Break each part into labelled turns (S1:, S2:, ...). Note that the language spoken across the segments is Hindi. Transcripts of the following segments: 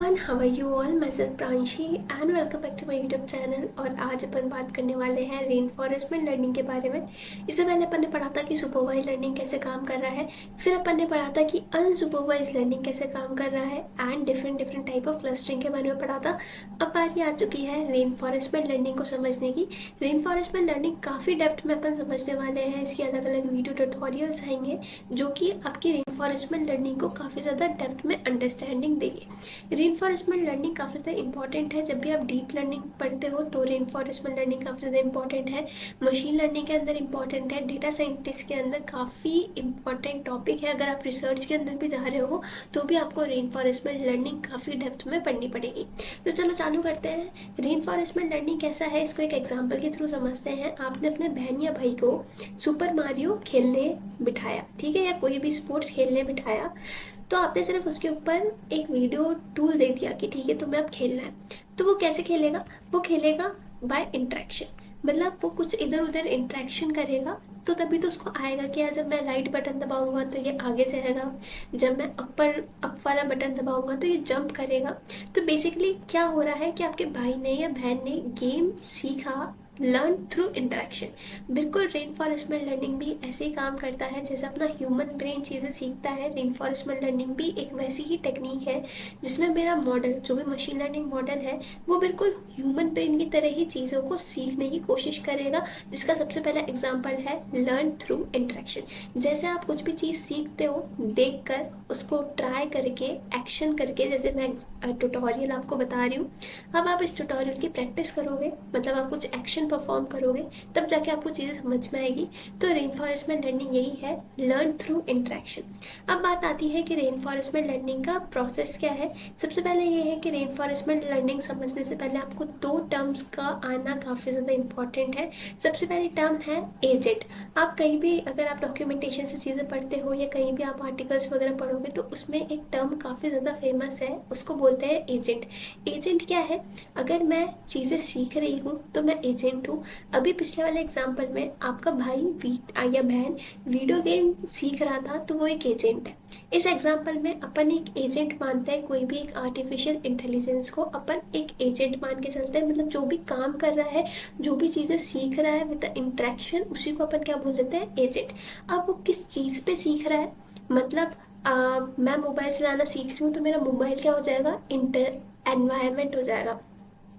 S1: Everyone, how are you all? मैं self Pranshi and welcome back to my YouTube channel. और आज अपन बात करने वाले हैं रेनफॉरेस्टमेंट लर्निंग के बारे में। इससे पहले अपन ने पढ़ा था कि सुपरवाइज लर्निंग कैसे काम कर रहा है, फिर अपन ने पढ़ा था कि अनसुपरवाइज लर्निंग कैसे काम कर रहा है and different different type of clustering के बारे में पढ़ा था। अब बारी आ चुकी है रेनफॉरेस्टमेंट लर्निंग को समझने की। रेनफॉरेस्टमेंट लर्निंग काफ़ी डेप्थ में अपन समझने वाले हैं। इसकी अलग अलग वीडियो ट्यूटोरियल्स आएंगे जो कि आपकी रेनफॉरेस्टमेंट लर्निंग को काफ़ी ज़्यादा डेप्थ में अंडरस्टैंडिंग देंगे। रेनफॉरेस्टमेंट लर्निंग काफ़ी ज़्यादा इंपॉर्टेंट है। जब भी आप डीप लर्निंग पढ़ते हो तो रेनफॉरेस्टमेंट लर्निंग काफ़ी ज़्यादा इंपॉर्टेंट है। मशीन लर्निंग के अंदर इंपॉर्टेंट है। डेटा साइंटिस्ट के अंदर काफ़ी इंपॉर्टेंट टॉपिक है। अगर आप रिसर्च के अंदर भी जा रहे हो तो भी आपको रेनफॉरेस्टमेंट लर्निंग काफ़ी डेप्थ में पढ़नी पड़ेगी। तो चलो चालू करते हैं। रेनफॉरेस्टमेंट लर्निंग कैसा है इसको एक एग्जाम्पल के थ्रू समझते हैं। आपने अपने बहन या भाई को सुपर मारियो खेलने बिठाया, ठीक है, या कोई भी स्पोर्ट्स खेलने बिठाया, तो आपने सिर्फ उसके ऊपर एक वीडियो टूल दे दिया कि ठीक है तुम्हें अब खेलना है। तो वो कैसे खेलेगा? वो खेलेगा बाय इंट्रैक्शन। मतलब वो कुछ इधर उधर इंट्रैक्शन करेगा तो तभी तो उसको आएगा कि यार जब मैं राइट बटन दबाऊंगा तो ये आगे जाएगा, जब मैं अप वाला बटन दबाऊंगा तो ये जंप करेगा। तो बेसिकली क्या हो रहा है कि आपके भाई ने या बहन ने गेम सीखा, लर्न थ्रू इंटरेक्शन। बिल्कुल रेनफॉरेस्टमेंट लर्निंग भी ऐसे ही काम करता है जैसे अपना ह्यूमन ब्रेन चीज़ें सीखता है। रेनफॉरेस्टमेंट लर्निंग भी एक वैसी ही टेक्निक है जिसमें मेरा मॉडल, जो भी मशीन लर्निंग मॉडल है, वो बिल्कुल ह्यूमन ब्रेन की तरह ही चीज़ों को सीखने की कोशिश करेगा। जिसका सबसे पहला एग्जाम्पल है लर्न थ्रू इंटरेक्शन। जैसे आप कुछ भी चीज़ सीखते हो देख कर, उसको ट्राई करके, एक्शन करके, जैसे मैं ट्यूटोरियल आपको बता रही हूँ। अब आप इस ट्यूटोरियल की प्रैक्टिस करोगे, मतलब आप कुछ एक्शन परफॉर्म करोगे, तब जाके आपको चीज़ें समझ में आएगी। तो रेनफॉरेस्टमेंट लर्निंग यही है, लर्न थ्रू इंटरेक्शन। अब बात आती है कि रेनफॉरेस्टमेंट लर्निंग का प्रोसेस क्या है। सबसे पहले ये है कि रेनफॉरेस्टमेंट लर्निंग समझने से पहले आपको दो टर्म्स का आना काफ़ी ज़्यादा इंपॉर्टेंट है। सबसे पहली टर्म है एजेंट। आप कहीं भी अगर आप डॉक्यूमेंटेशन से चीज़ें पढ़ते हो या कहीं भी आप आर्टिकल्स वगैरह पढ़ोगे तो उसमें एक टर्म काफ़ी ज़्यादा फेमस है, उसको बोलते हैं एजेंट। एजेंट क्या है? अगर मैं चीज़ें सीख रही हूँ तो मैं एजेंट हूँ। अभी पिछले वाले एग्जाम्पल में आपका भाई या बहन वीडियो गेम सीख रहा था तो वो एक एजेंट है। इस एग्जाम्पल में अपन एक एजेंट मानते हैं, कोई भी एक आर्टिफिशियल इंटेलिजेंस को अपन एक एजेंट मान के चलते हैं। मतलब जो भी काम कर रहा है, जो भी चीज़ें सीख रहा है विद द इंट्रैक्शन, उसी को अपन क्या बोल देते हैं? एजेंट। अब वो किस चीज़ पे सीख रहा है? मतलब मैं मोबाइल चलाना सीख रही हूँ तो मेरा मोबाइल क्या हो जाएगा? एनवायरमेंट हो जाएगा।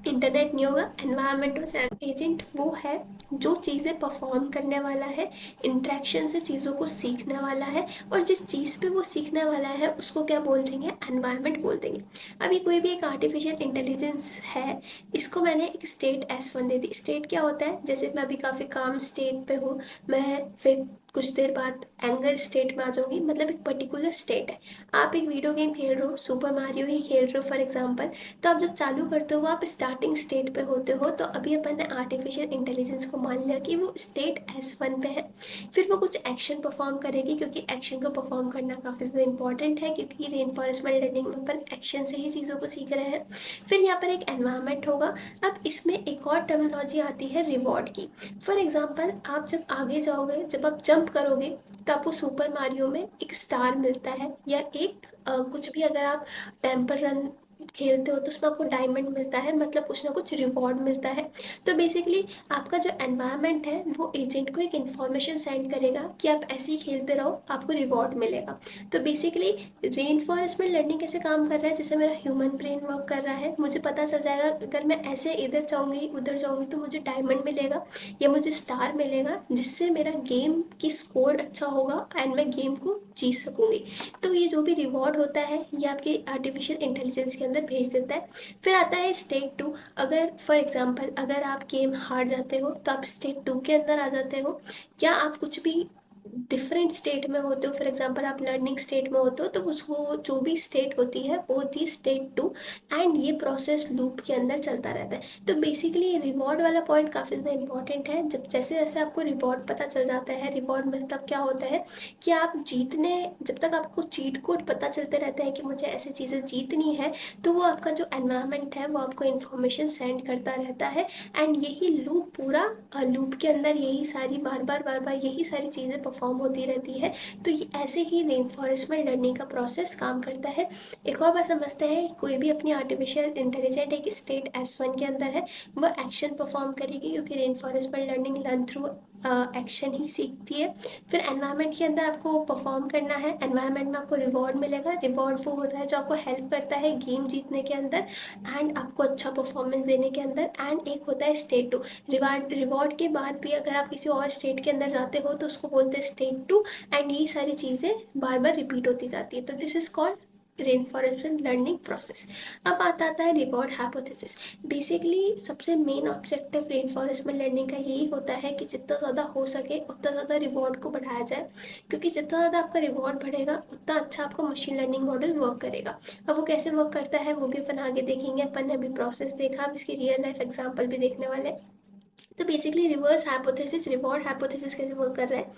S1: इंटरनेट नहीं होगा, एनवायरमेंट हो जाएगा। एजेंट वो है जो चीज़ें परफॉर्म करने वाला है, इंट्रैक्शन से चीज़ों को सीखने वाला है, और जिस चीज़ पे वो सीखने वाला है उसको क्या बोल देंगे? एनवायरमेंट बोल देंगे। अभी कोई भी एक आर्टिफिशियल इंटेलिजेंस है, इसको मैंने एक स्टेट S1 दे दी। स्टेट क्या होता है? जैसे मैं अभी काफ़ी काम स्टेट पे हूँ, मैं फिर कुछ देर बाद एंगर स्टेट में आ जाऊंगी, मतलब एक पर्टिकुलर स्टेट है। आप एक वीडियो गेम खेल रहे हो, सुपर मारियो ही खेल रहे हो फॉर एग्जांपल, तो आप जब चालू करते हो आप स्टार्टिंग स्टेट पे होते हो। तो अभी अपन ने आर्टिफिशियल इंटेलिजेंस को मान लिया कि वो स्टेट S1 पे है। फिर वो कुछ एक्शन परफॉर्म करेगी, क्योंकि एक्शन को परफॉर्म करना काफ़ी ज़्यादा इंपॉर्टेंट है, क्योंकि रेनफॉरेस्टमेंट लर्निंग में अपन एक्शन से ही चीज़ों को सीख रहे हैं। फिर यहाँ पर एक एनवायरमेंट होगा। अब इसमें एक और टर्मिनोलॉजी आती है रिवॉर्ड की। फॉर एग्जाम्पल आप जब आगे जाओगे, जब आप जंप करोगे, तो आपको सुपर मारियो में एक स्टार मिलता है, या एक कुछ भी अगर आप टेम्पल रन खेलते हो तो उसमें आपको डायमंड मिलता है, मतलब कुछ ना कुछ रिवॉर्ड मिलता है। तो बेसिकली आपका जो एनवायरनमेंट है वो एजेंट को एक इन्फॉर्मेशन सेंड करेगा कि आप ऐसे ही खेलते रहो, आपको रिवॉर्ड मिलेगा। तो बेसिकली रेनफॉरेस्टमेंट लर्निंग कैसे काम कर रहा है? जैसे मेरा ह्यूमन ब्रेन वर्क कर रहा है, मुझे पता चल जाएगा अगर मैं ऐसे इधर जाऊंगी उधर जाऊंगी तो मुझे डायमंड मिलेगा या मुझे स्टार मिलेगा, जिससे मेरा गेम की स्कोर अच्छा होगा एंड मैं गेम को जीत सकूंगी। तो ये जो भी रिवॉर्ड होता है ये आपके आर्टिफिशियल इंटेलिजेंस के अंदर भेज देता है। फिर आता है स्टेट 2। अगर फॉर एग्जांपल अगर आप गेम हार जाते हो तो आप स्टेट 2 के अंदर आ जाते हो, या आप कुछ भी डिफरेंट स्टेट में होते हो, फॉर एग्जांपल आप लर्निंग स्टेट में होते हो, तो उसको जो भी स्टेट होती है वो होती है स्टेट 2। एंड ये प्रोसेस लूप के अंदर चलता रहता है। तो बेसिकली रिवॉर्ड वाला पॉइंट काफ़ी ज़्यादा इंपॉर्टेंट है। जब जैसे जैसे आपको रिवॉर्ड पता चल जाता है, रिवॉर्ड में तब क्या होता है कि आप जीतने, जब तक आपको चीट कोड पता चलते रहते हैं कि मुझे ऐसी चीज़ें जीतनी है, तो वो आपका जो एनवायरनमेंट है वो आपको इन्फॉर्मेशन सेंड करता रहता है। एंड यही लूप पूरा लूप के अंदर यही सारी बार बार यही सारी चीज़ें परफॉर्म परफॉर्म होती रहती है। तो ये ऐसे ही रेनफॉरेस्टमेंट लर्निंग का प्रोसेस काम करता है। एक और बात समझते हैं, कोई भी अपनी आर्टिफिशियल इंटेलिजेंट एक स्टेट S1 के अंदर है, वो एक्शन परफॉर्म करेगी, क्योंकि रेनफॉरेस्टमेंट लर्निंग लर्न थ्रू एक्शन ही सीखती है। फिर एनवायरनमेंट के अंदर आपको परफॉर्म करना है, एनवायरनमेंट में आपको रिवॉर्ड मिलेगा। रिवॉर्ड वो होता है जो आपको हेल्प करता है गेम जीतने के अंदर एंड आपको अच्छा परफॉर्मेंस देने के अंदर। एंड एक होता है स्टेट 2। रिवॉर्ड के बाद भी अगर आप किसी और स्टेट के अंदर जाते हो तो उसको बोलते हैं स्टेट 2। एंड ये सारी चीज़ें बार बार रिपीट होती जाती है। तो this is called reinforcement learning process. अब आता है रिवॉर्ड हाइपोथेसिस। बेसिकली सबसे मेन ऑब्जेक्टिव रेनफॉरेस्टमेंट लर्निंग का यही होता है कि जितना ज़्यादा हो सके उतना ज़्यादा रिवॉर्ड को बढ़ाया जाए, क्योंकि जितना ज़्यादा आपका रिवॉर्ड बढ़ेगा उतना अच्छा आपका मशीन लर्निंग मॉडल वर्क करेगा। अब वो कैसे वर्क करता है वो भी अपन आगे देखेंगे। अपन ने अभी प्रोसेस देखा, अब इसकी रियल लाइफ एग्जाम्पल भी देखने वाले हैं। तो basically reverse hypothesis reward hypothesis कैसे वर्क कर रहा है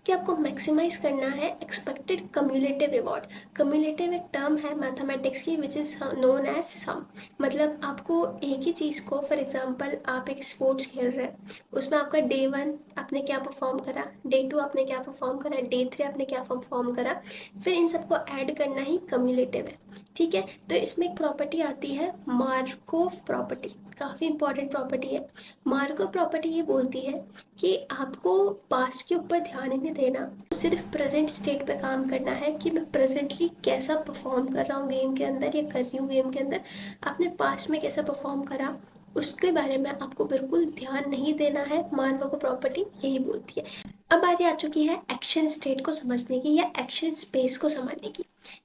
S1: कि आपको मैक्सिमाइज करना है एक्सपेक्टेड कम्युलेटिव रिवॉर्ड। कम्युलेटिव एक टर्म है मैथमेटिक्स की विच इज़ नोन एज सम। मतलब आपको एक ही चीज़ को, फॉर एग्जांपल आप एक स्पोर्ट्स खेल रहे हैं, उसमें आपका डे 1 आपने क्या परफॉर्म करा, डे 2 आपने क्या परफॉर्म करा, डे 3 आपने क्या परफॉर्म करा, फिर इन सबको ऐड करना ही कम्युलेटिव है। ठीक है। तो इसमें एक प्रॉपर्टी आती है मार्कोव प्रॉपर्टी, काफ़ी इंपॉर्टेंट प्रॉपर्टी है। मार्कोव प्रॉपर्टी ये बोलती है कि आपको पास्ट के ऊपर ध्यान ही नहीं देना, सिर्फ प्रेजेंट स्टेट पे काम करना है कि मैं प्रेजेंटली कैसा परफॉर्म कर रहा हूँ गेम के अंदर या कर रही हूँ गेम के अंदर। आपने पास्ट में कैसा परफॉर्म करा उसके बारे में आपको बिल्कुल ध्यान नहीं देना है। मार्को को प्रॉपर्टी यही बोलती है। अब बारी आ चुकी है एक्शन स्टेट को समझने की या एक्शन स्पेस को समझने की।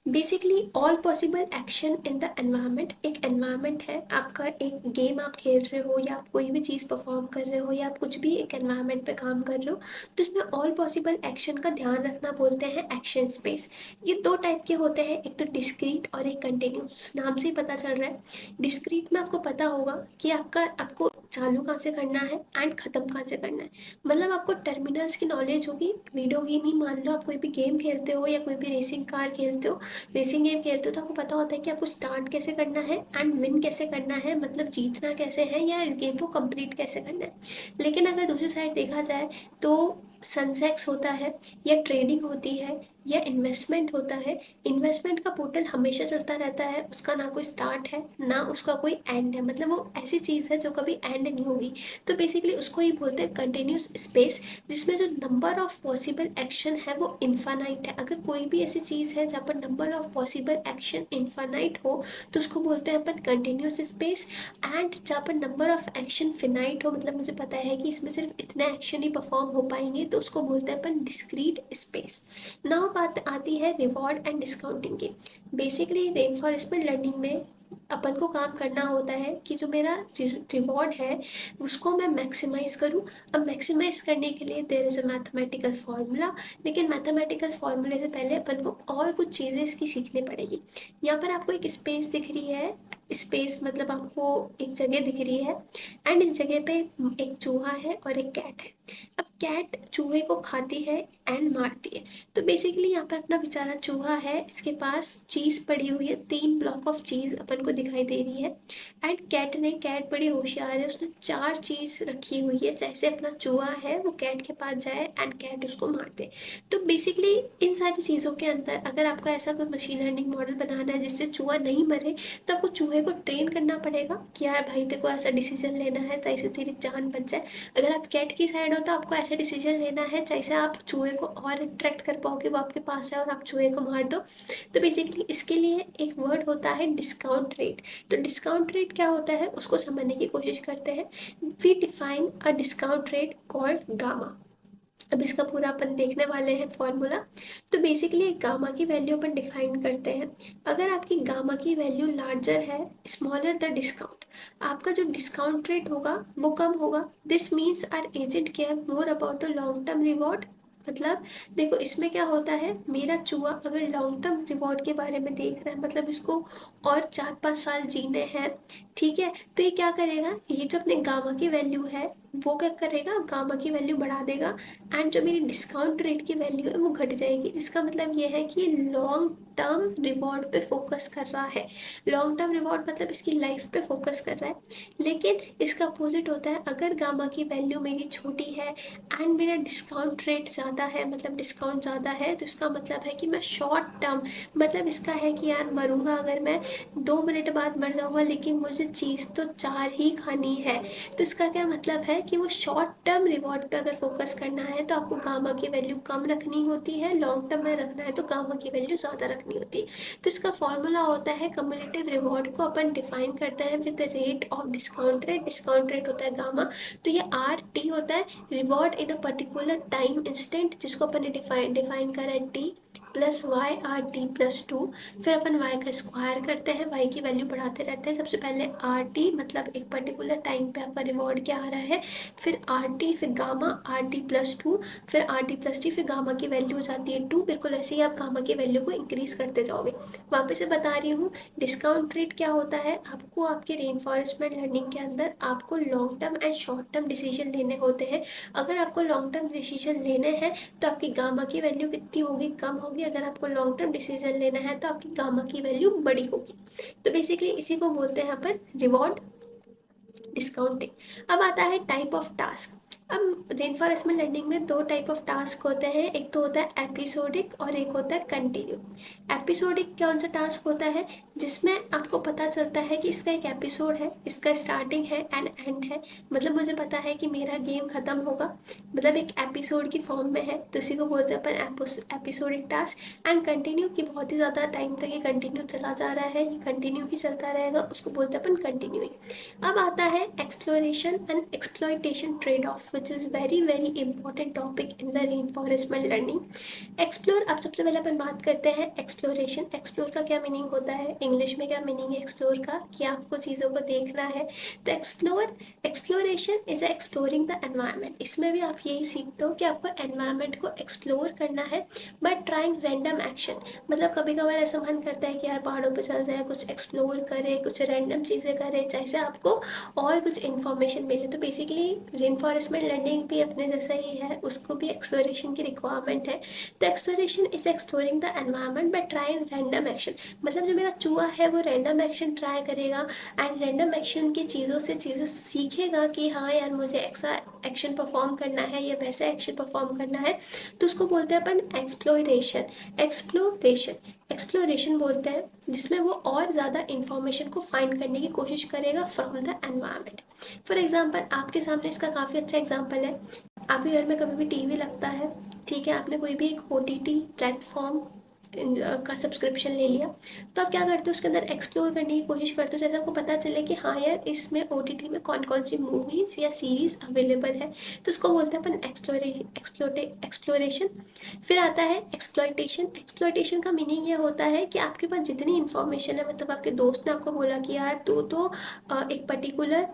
S1: Basically all possible action in the environment. एक एनवायरनमेंट है आपका, एक गेम आप खेल रहे हो या आप कोई भी चीज़ परफॉर्म कर रहे हो या आप कुछ भी एक एनवायरनमेंट पे काम कर रहे हो, तो उसमें ऑल पॉसिबल एक्शन का ध्यान रखना बोलते हैं एक्शन स्पेस। ये दो टाइप के होते हैं, एक तो डिस्क्रीट और एक कंटिन्यूस। नाम से ही पता चल रहा है। डिस्क्रीट में आपको पता होगा कि आपको चालू कहाँ से करना है एंड ख़त्म कहाँ से करना है। मतलब आपको टर्मिनल्स की नॉलेज होगी। वीडियो गेम ही मान लो, आप कोई भी गेम खेलते हो या कोई भी रेसिंग कार खेलते हो, रेसिंग गेम खेलते हो, तो आपको पता होता है कि आपको स्टार्ट कैसे करना है एंड विन कैसे करना है, मतलब जीतना कैसे है या इस गेम को कंप्लीट कैसे करना है। लेकिन अगर दूसरी साइड देखा जाए तो सनसेक्स होता है या ट्रेडिंग होती है या इन्वेस्टमेंट होता है। इन्वेस्टमेंट का पोर्टल हमेशा चलता रहता है, उसका ना कोई स्टार्ट है ना उसका कोई एंड है। मतलब वो ऐसी चीज़ है जो कभी एंड नहीं होगी। तो बेसिकली उसको ही बोलते हैं कंटिन्यूस स्पेस, जिसमें जो नंबर ऑफ पॉसिबल एक्शन है वो इन्फानाइट है। अगर कोई भी ऐसी चीज़ है जहाँ पर number of possible action infinite हो तो उसको बोलते हैं अपन कंटिन्यूस स्पेस। एंड जहाँ पर नंबर ऑफ एक्शन फिनाइट हो, मतलब मुझे पता है कि इसमें सिर्फ इतने एक्शन ही परफॉर्म हो पाएंगे, तो उसको बोलते हैं अपन डिस्क्रीट स्पेस। नाउ बात आती है रिवॉर्ड एंड डिस्काउंटिंग की। बेसिकली रेनफॉरेस्टमेंट लर्निंग में अपन को काम करना होता है कि जो मेरा रिवॉर्ड है उसको मैं मैक्सिमाइज करूं। अब मैक्सिमाइज करने के लिए there is a mathematical formula, लेकिन मैथमेटिकल फार्मूले से पहले अपन को और कुछ चीज़ें इसकी सीखनी पड़ेगी। यहाँ पर आपको एक स्पेस दिख रही है, स्पेस मतलब आपको एक जगह दिख रही है एंड इस जगह पे एक चूहा है और एक कैट है। अब कैट चूहे को खाती है एंड मारती है। तो बेसिकली यहाँ पर अपना बेचारा चूहा है, इसके पास चीज़ पड़ी हुई है, 3 ब्लॉक ऑफ चीज़ अपन को दिखाई दे रही है। एंड कैट बड़ी होशियार है, उसने 4 चीज़ रखी हुई है, जैसे अपना चूहा है वो कैट के पास जाए एंड कैट उसको मार दे। तो बेसिकली इन सारी चीज़ों के अंदर अगर आपको ऐसा कोई मशीन लर्निंग मॉडल बनाना है जिससे चूहा नहीं मरे, तो आपको चूहे को ट्रेन करना पड़ेगा कि यार भाई तेरे को ऐसा डिसीजन लेना है ताकि तेरी जान बच जाए। अगर आप कैट की साइड हो तो आपको ऐसा डिसीजन लेना है जैसे आप चूहे को और अट्रैक्ट कर पाओगे, वो आपके पास है और आप चूहे को मार दो। तो बेसिकली इसके लिए एक वर्ड होता है डिस्काउंट रेट। तो डिस्काउंट रेट क्या होता है उसको समझने की कोशिश करते हैं। We define a discount rate called gamma. अब इसका पूरा अपन देखने वाले हैं फॉर्मूला। तो बेसिकली गामा की वैल्यू अपन डिफाइन करते हैं। अगर आपकी गामा की वैल्यू लार्जर है, स्मॉलर द डिस्काउंट, आपका जो डिस्काउंट रेट होगा वो कम होगा। This means our agent care more about the long term reward. मतलब देखो इसमें क्या होता है, मेरा चूहा अगर लॉन्ग टर्म रिवॉर्ड के बारे में देख रहा है, मतलब इसको और 4-5 साल जीने हैं, ठीक है। तो ये क्या करेगा, ये जो अपने गामा की वैल्यू है वो क्या करेगा, गामा की वैल्यू बढ़ा देगा, एंड जो मेरी डिस्काउंट रेट की वैल्यू है वो घट जाएगी, जिसका मतलब ये है कि लॉन्ग टर्म रिवॉर्ड पे फोकस कर रहा है। लॉन्ग टर्म रिवॉर्ड मतलब इसकी लाइफ पे फोकस कर रहा है। लेकिन इसका अपोजिट होता है, अगर गामा की वैल्यू मेरी छोटी है एंड मेरा डिस्काउंट रेट ज़्यादा है, मतलब डिस्काउंट ज़्यादा है, तो इसका मतलब है कि मैं शॉर्ट टर्म, मतलब इसका है कि यार मरूंगा अगर मैं, 2 मिनट बाद मर जाऊंगा, लेकिन मुझे चीज़ तो 4 ही खानी है। तो इसका क्या मतलब है कि वो शॉर्ट टर्म रिवॉर्ड पे अगर फोकस करना है तो आपको गामा की वैल्यू कम रखनी होती है, लॉन्ग टर्म में रखना है तो गामा की वैल्यू ज़्यादा रखनी होती है। तो इसका फॉर्मूला होता है, कम्युलेटिव रिवॉर्ड को अपन डिफाइन करते हैं with the rate of discount rate. Discount rate होता है गामा, तो ये आर टी होता है, reward in a particular time instant, जिसको अपन ने डिफाइन डिफाइन करा है T plus Y R T plus two. फिर अपन वाई का स्क्वायर करते हैं, वाई की वैल्यू बढ़ाते रहते हैं। सबसे पहले आर टी मतलब एक पर्टिकुलर टाइम पे आपका रिवॉर्ड क्या आ रहा है, फिर आर टी, फिर gamma, are T plus two, फिर आर टी प्लस टी, फिर गामा की वैल्यू हो जाती है 2। बिल्कुल ऐसे ही आप गामा की वैल्यू को इंक्रीज करते जाओगे। वापस से बता रही हूँ, डिस्काउंट रेट क्या होता है, आपको आपके रेनफॉरेस्टमेंट लर्निंग के अंदर आपको long term and short term decision लेने होते हैं। अगर आपको लॉन्ग टर्म डिसीजन लेने हैं तो आपकी गामा की वैल्यू कितनी होगी, कम होगी। अगर आपको लॉन्ग टर्म डिसीजन लेना है तो आपकी गामा की वैल्यू बड़ी होगी। तो बेसिकली इसी को बोलते हैं अपन रिवॉर्ड डिस्काउंटिंग। अब आता है टाइप ऑफ टास्क। अब रेन फॉरेस्ट में लर्निंग में 2 टाइप ऑफ टास्क होते हैं, एक तो होता है एपिसोडिक और एक होता है कंटिन्यू। एपिसोडिक कौन सा टास्क होता है, जिसमें आपको पता चलता है कि इसका एक एपिसोड है, इसका स्टार्टिंग है एंड एंड है। मतलब मुझे पता है कि मेरा गेम खत्म होगा, मतलब एक एपिसोड की फॉर्म में है, तो इसी को बोलते हैं अपन एपिसोडिक टास्क। एंड कंटिन्यू की बहुत ही ज़्यादा टाइम तक ये कंटिन्यू चला जा रहा है, ये कंटिन्यू ही चलता रहेगा, उसको बोलते हैं अपन कंटिन्यूइंग। अब आता है exploration and exploitation trade off, which is very very important topic in the reinforcement learning. Explore, अब सबसे पहले अपन बात करते हैं एक्सप्लोरेशन। एक्सप्लोर का क्या मीनिंग होता है, इंग्लिश में क्या मीनिंग है एक्सप्लोर का, कि आपको चीज़ों को देखना है। तो exploration is exploring the environment. इसमें भी आप यही सीखते हो कि आपको एनवायरनमेंट को एक्सप्लोर करना है बाय ट्राइंग रैंडम एक्शन। मतलब कभी कभार ऐसा मन करता है कि यार पहाड़ों पर चल जाए, कुछ एक्सप्लोर करे, कुछ रैंडम चीज़ें करे, जैसे आपको और कुछ इन्फॉर्मेशन मिले। तो बेसिकली रेन फॉरेस्टमेंट लर्निंग भी अपने जैसा ही है, उसको भी एक्सप्लोरेशन की रिक्वायरमेंट है। तो exploration is exploring the environment bye trying random action. मतलब जो मेरा चूहा है वो रैंडम एक्शन ट्राई करेगा एंड रैंडम एक्शन की चीज़ों से चीज़ें सीखेगा कि हाँ यार मुझे ऐसा एक्शन परफॉर्म करना है या वैसा एक्शन परफॉर्म करना है। तो उसको बोलते हैं अपन एक्सप्लोरेशन। एक्सप्लोरेशन एक्सप्लोरेशन बोलते हैं जिसमें वो और ज़्यादा इंफॉर्मेशन को फाइंड करने की कोशिश करेगा from the environment. For example आपके सामने इसका काफ़ी अच्छा एग्जाम्पल है, आपके घर में कभी भी टीवी लगता है, ठीक है, आपने कोई भी एक ओटीटी प्लेटफॉर्म का सब्सक्रिप्शन ले लिया, तो आप क्या करते हो, उसके अंदर एक्सप्लोर करने की कोशिश करते हो, जैसे आपको पता चले कि हाँ यार इसमें ओटीटी में कौन कौन सी मूवीज़ या सीरीज़ अवेलेबल है। तो उसको बोलते हैं अपन एक्सप्लोरेशन। फिर आता है एक्सप्लॉयटेशन। एक्सप्लॉयटेशन का मीनिंग ये होता है कि आपके पास जितनी इन्फॉर्मेशन है, मतलब आपके दोस्त ने आपको बोला कि यार तू तो एक पर्टिकुलर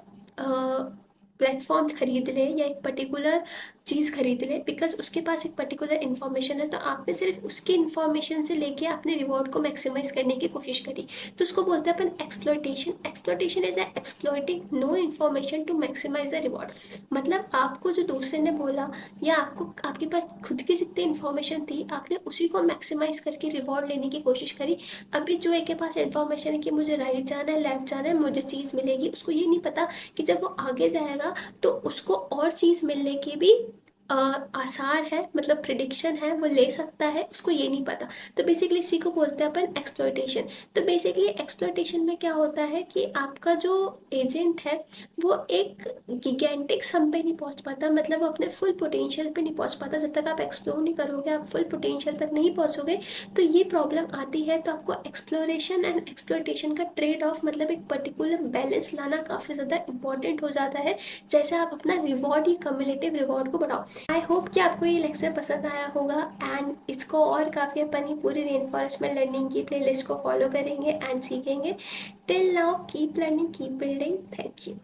S1: प्लेटफॉर्म खरीद ले या एक पर्टिकुलर चीज़ खरीद ले, बिकॉज उसके पास एक पर्टिकुलर इन्फॉर्मेशन है, तो आपने सिर्फ उसकी इन्फॉर्मेशन से लेके अपने रिवॉर्ड को मैक्सिमाइज करने की कोशिश करी। तो उसको बोलते हैं अपन exploitation. Exploitation is exploiting known information to maximise the reward. मतलब आपको जो दूसरे ने बोला या आपको आपके पास खुद की जितनी इन्फॉर्मेशन थी, आपने उसी को मैक्सिमाइज करके रिवॉर्ड लेने की कोशिश करी। अभी जो एक के पास इन्फॉर्मेशन है कि मुझे राइट जाना है, लेफ्ट जाना है, मुझे चीज़ मिलेगी, उसको ये नहीं पता कि जब वो आगे जाएगा तो उसको और चीज़ मिलने की भी आसार है, मतलब प्रिडिक्शन है, वो ले सकता है, उसको ये नहीं पता। तो बेसिकली इसी को बोलते हैं अपन एक्सप्लॉयटेशन। तो बेसिकली एक्सप्लॉयटेशन में क्या होता है कि आपका जो एजेंट है वो एक गिगेंटिक सम पे नहीं पहुंच पाता, मतलब वो अपने फुल पोटेंशियल पे नहीं पहुंच पाता। जब तक आप एक्सप्लोर नहीं करोगे, आप फुल पोटेंशियल तक नहीं पहुंचोगे, तो ये प्रॉब्लम आती है। तो आपको एक्सप्लोरेशन एंड एक्सप्लॉयटेशन का ट्रेड ऑफ, मतलब एक पर्टिकुलर बैलेंस लाना काफ़ी ज़्यादा इंपॉर्टेंट हो जाता है, जैसे आप अपना रिवॉर्ड ही कम्युलेटिव रिवॉर्ड को बढ़ाओ। आई होप कि आपको ये लेक्चर पसंद आया होगा, एंड इसको और काफ़ी अपन ही पूरी रेन फॉरेस्ट में लर्निंग की प्लेलिस्ट को फॉलो करेंगे एंड सीखेंगे। Till now keep learning, keep building. Thank you.